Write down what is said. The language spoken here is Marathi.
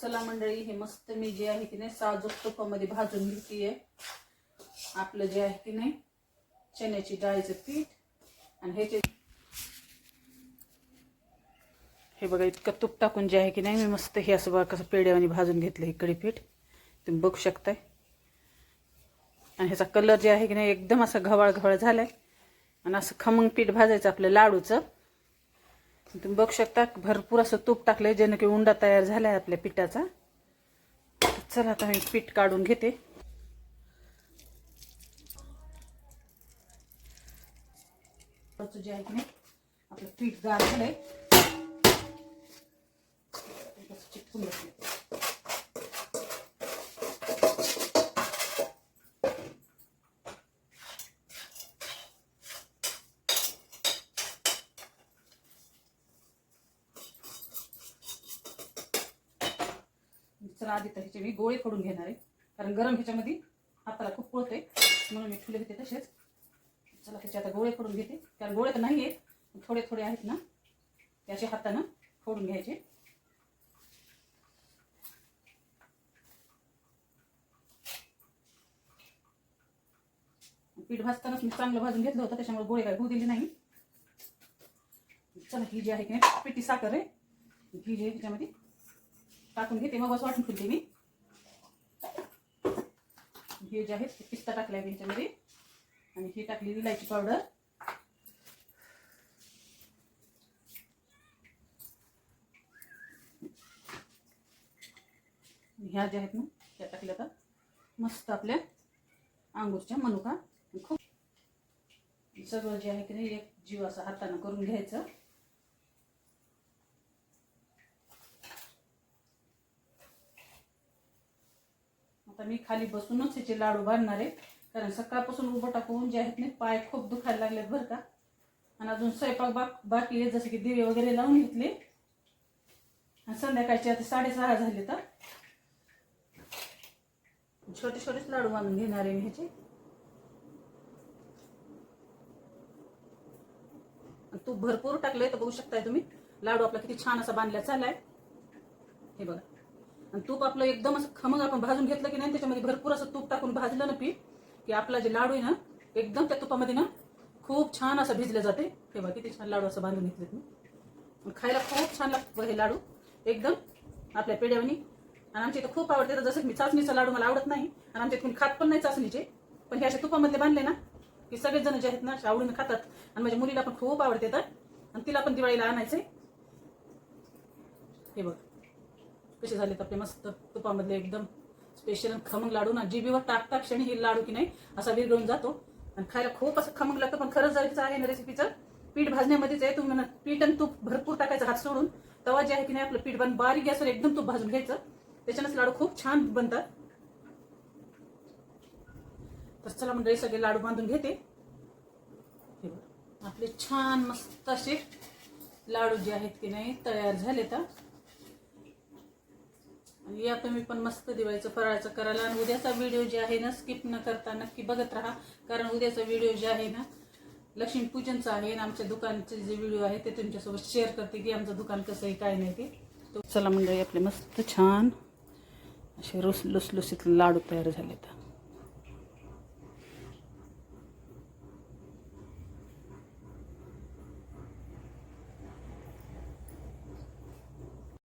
चला मंडळी, हे मस्त मी जे आहे की नाही साजूक तुपामध्ये भाजून घेतलीये. आपलं जे आहे की नाही चण्याची डाळीचं पीठ आणि ह्याचे हे बघा, इतकं तूप टाकून जे आहे की नाही मी मस्त हे असं बघा कसं पेड्यावानी भाजून घेतलं हे कढीपीठ, तुम्ही बघू शकताय. आणि ह्याचा कलर जे आहे की नाही एकदम असा घवाळ घवाळ झालाय. आणि असं खमंग पीठ भाजायचं आपलं लाडूचं. तुम्ही बघू शकता भरपूर असं तूप टाकलंय जेणे की उंडा तयार झालाय आपल्या पिठाचा. चला आता मी पीठ काढून घेते. जे आहे की नाही आपलं पीठ गार झालंय. चिटकून बसले. चला आधी तर ह्याचे मी गोळे फोडून घेणार आहे, कारण गरम ह्याच्यामध्ये हाताला खूप पोळतंय म्हणून मी ठेवले होते तसेच. चला त्याचे आता गोळे फोडून घेते, कारण गोळे तर नाही आहेत, थोडे थोडे आहेत ना, ते असे हातानं फोडून घ्यायचे. पीठ भाजतानाच मी चांगलं भाजून घेतलं होतं, त्याच्यामुळे गोळे काय होऊ दिले नाही. चला ही जी आहे की नाही पिठी साखर आहे, ही जे ह्याच्यामध्ये टाकून घेते. मग असं वाटून ठेवते मी. हे जे आहे ते पिस्ता टाकलाय ह्याच्यामध्ये आणि ही टाकली इलायची पावडर. ह्या ज्या आहेत ना त्या टाकल्या तर मस्त आपल्या अंगूरच्या मनुका. खूप सगळं जे आहे की नाही एक जीव असं हाताने करून घ्यायचं. आता मी खाली बसूनच ह्याचे लाडू बांधणार आहे, कारण सकाळपासून उभं टाकून जे आहेत ना पाय खूप दुखायला लागलेत बरं का. आणि अजून स्वयंपाक बाकी आहे, जसं की दिवे वगैरे लावून घेतले. आणि संध्याकाळचे आता 6:30 झाले. तर छोटे छोटेच लाडू बांधून घेणार आहे मी ह्याचे. तूप भरपूर टाकले तर बघू शकताय तुम्ही लाडू आपला किती छान असा बांधला चाललाय. हे बघा, आणि तूप आपलं एकदम असं खमंग आपण भाजून घेतलं की नाही, त्याच्यामध्ये भरपूर असं तूप टाकून भाजलं ना पीठ, की आपला जे लाडू आहे ना एकदम त्या तुपामध्ये ना खूप छान असं भिजले जाते. हे बघा किती छान लाडू असं बांधून घेतलेत मी. खायला खूप छान लागतं हे लाडू, एकदम आपल्या पेड्यावनी. आणि आमच्या इथं खूप आवडते. जसं मी चाचणीचा लाडू मला आवडत नाही आणि आमच्या इथून खात पण नाही चाचणीचे, पण हे असे तुपामधले बांधले ना की सगळेच जण जे आहेत ना आवडीने खातात. आणि माझ्या मुलीला पण खूप आवडते तर, आणि तिला पण दिवाळीला आणायचे. हे बघ कसे झालेत आपले मस्त तुपामधले एकदम स्पेशल खमंग लाडू. ना जिभेवर टाकता क्षणी हे लाडू की नाही असा विरघळून जातो आणि खायला खूप असं खमंग लागतं. पण खरंच जायचं आहे ना रेसिपीचं पीठ भाजण्यामध्येच आहे. तुम्ही म्हणा पीठ आणि तूप भरपूर टाकायचं हात सोडून. तवा जे आहे की नाही आपलं पीठ बारीक गॅसवर एकदम तूप भाजून घ्यायचं, त्याच्यानंच लाडू खूप छान बनतात. तर चला मंडळी सगळे लाडू बांधून घेते. हे बघा आपले छान मस्त असे लाडू जे आहेत की नाही तयार झाले. तर या तुम्ही पण मस्त दिवाळीचं फराळाचं करायला. आणि उद्याचा व्हिडिओ जे आहे ना स्किप न करता नक्की बघत राहा, कारण उद्याचा व्हिडिओ जे आहे ना लक्ष्मीपूजनचा आहे. आणि आमच्या दुकानचे जे व्हिडिओ आहे ते तुमच्यासोबत शेअर करते की आमचं दुकान कसं आहे काय नाही ते. चला मंडळी आपले मस्त छान असे लुसलुसीत लाडू तयार झाले.